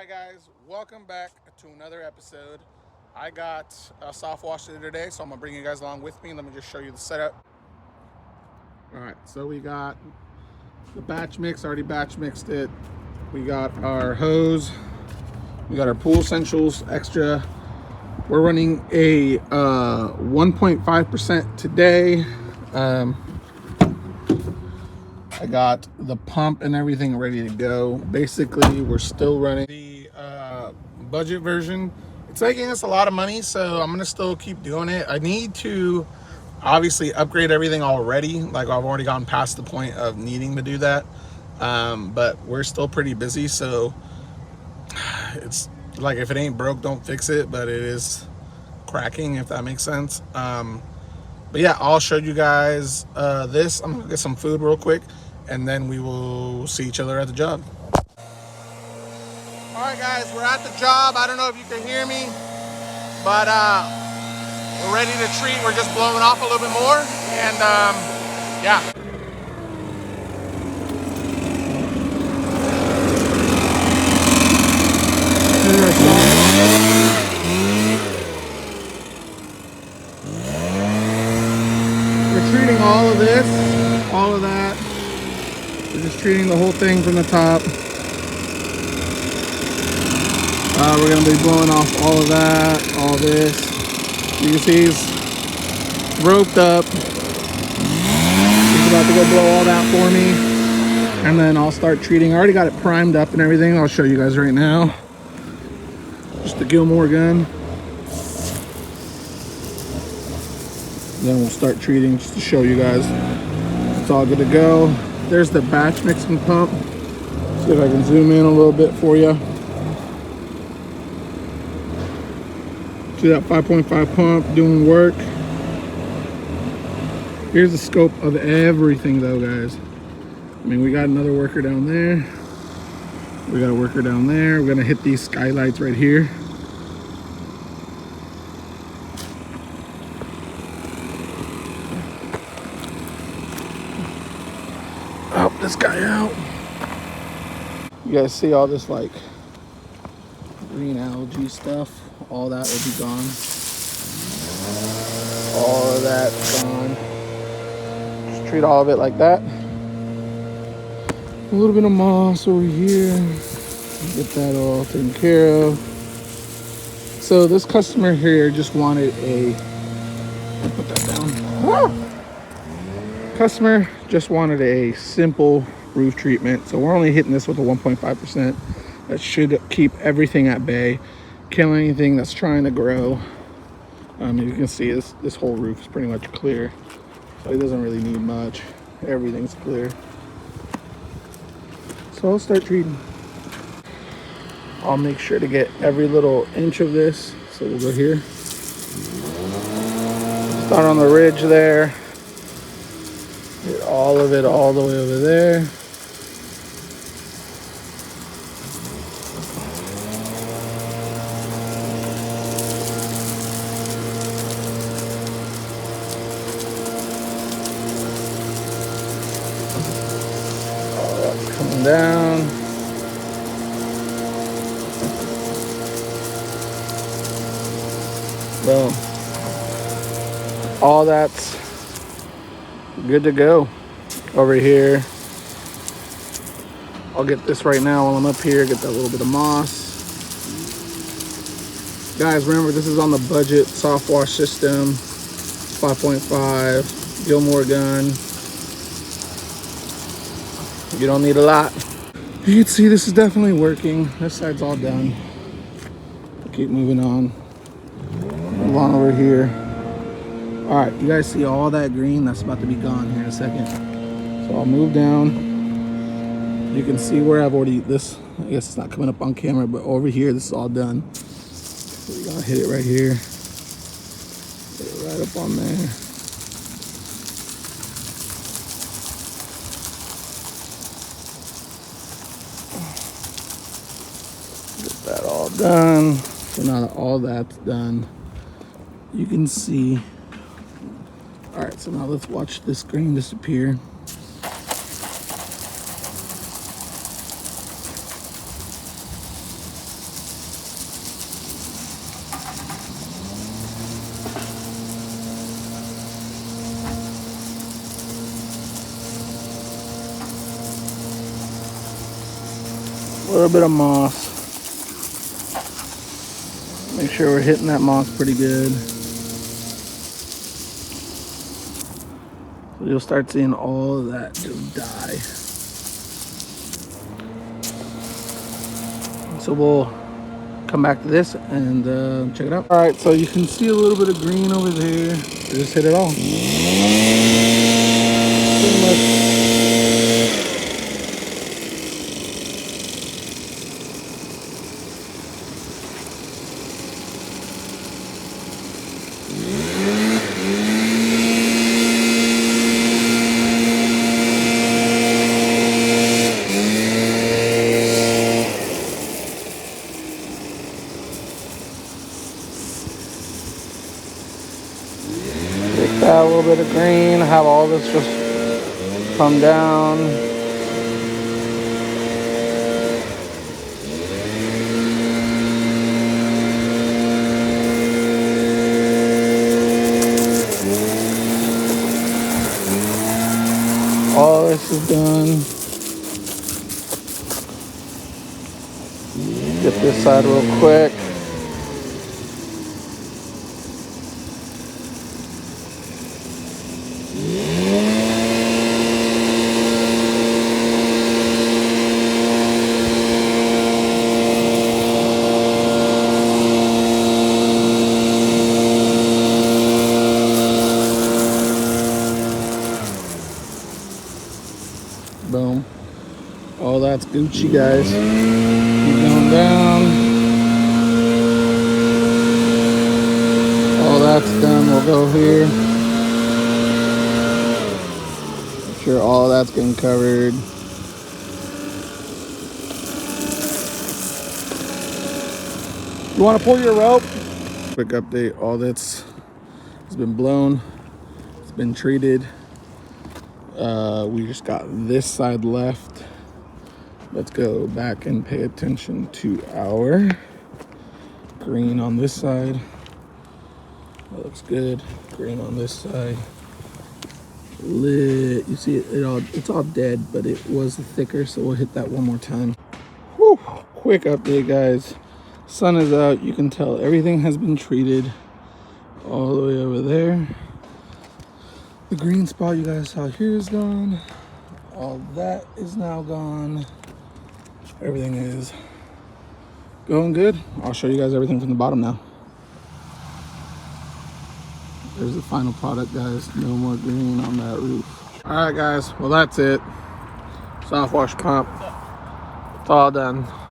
Alright guys, welcome back to another episode. I got a soft wash today, so I'm going to bring you guys along with me. Let me just show you the setup. Alright, so we got the batch mix, already batch mixed it. We got our hose. We got our Pool Essentials Extra. We're running a 1.5% today. I got the pump and everything ready to go. Basically, we're still running the budget version. It's making us a lot of money, so I'm gonna still keep doing it. I need to obviously upgrade everything already. Like, I've already gotten past the point of needing to do that, but we're still pretty busy, so it's like, if it ain't broke, don't fix it. But it is cracking, if that makes sense. But yeah, I'll show you guys this. I'm gonna get some food real quick, and then we will see each other at the job. All right, guys, we're at the job. I don't know if you can hear me, but we're ready to treat. We're just blowing off a little bit more, and yeah. We're treating all of this, all of that. We're just treating the whole thing from the top. We're gonna be blowing off all of that, all this. You can see he's roped up. He's about to go blow all that for me. And then I'll start treating. I already got it primed up and everything. I'll show you guys right now. Just the Gilmore gun. Then we'll start treating just to show you guys. It's all good to go. There's the batch mixing pump. See if I can zoom in a little bit for you. See that 5.5 pump doing work. Here's the scope of everything though, guys. I mean, we got another worker down there. We got a worker down there. We're gonna hit these skylights right here. Help this guy out. You guys see all this like green algae stuff? All that will be gone. All of that's gone. Just treat all of it like that. A little bit of moss over here. Get that all taken care of. So this customer here just wanted a, put that down. Customer just wanted a simple roof treatment. So we're only hitting this with a 1.5%. That should keep everything at bay. Kill anything that's trying to grow. You can see this whole roof is pretty much clear, so it doesn't really need much. Everything's clear. So I'll start treating. I'll make sure to get every little inch of this. So we'll go here. Start on the ridge there. Get all of it all the way over there. Coming down. Boom. All that's good to go over here. I'll get this right now while I'm up here. Get that little bit of moss. Guys, remember, this is on the budget soft wash system. 5.5 Gilmore gun. You don't need a lot. You can see this is definitely working. This side's all done. Keep moving on. Move on over here. All right, you guys see all that green? That's about to be gone here in a second. So I'll move down. You can see where I've already, this, I guess it's not coming up on camera, but over here, this is all done. So we're gonna hit it right here. Hit it right up on there. That all done. So now that all that's done, you can see. All right, so now let's watch this green disappear. little bit of moss. Make sure we're hitting that moss pretty good. So you'll start seeing all of that just die. So we'll come back to this and check it out. All right, so you can see a little bit of green over there. I just hit it all. Pretty much. Take that a little bit of green, have all this just come down. All this is done. Get this side real quick. Boom. All that's Gucci, guys. Keep going down. All that's done. We'll go here. Make sure all that's getting covered. You want to pull your rope? Quick update. All that's has been blown. It's been treated. We just got this side left. Let's go back and pay attention to our green on this side. That looks good. Green on this side. Lit. You see it's all dead, but it was thicker, so we'll hit that one more time. Whew. Quick update, guys. Sun is out. You can tell everything has been treated all the way over there. The green spot you guys saw here is gone. All that is now gone. Everything is going good. I'll show you guys everything from the bottom now. There's the final product, guys. No more green on that roof. All right, guys. Well, that's it. Soft wash pump. It's all done.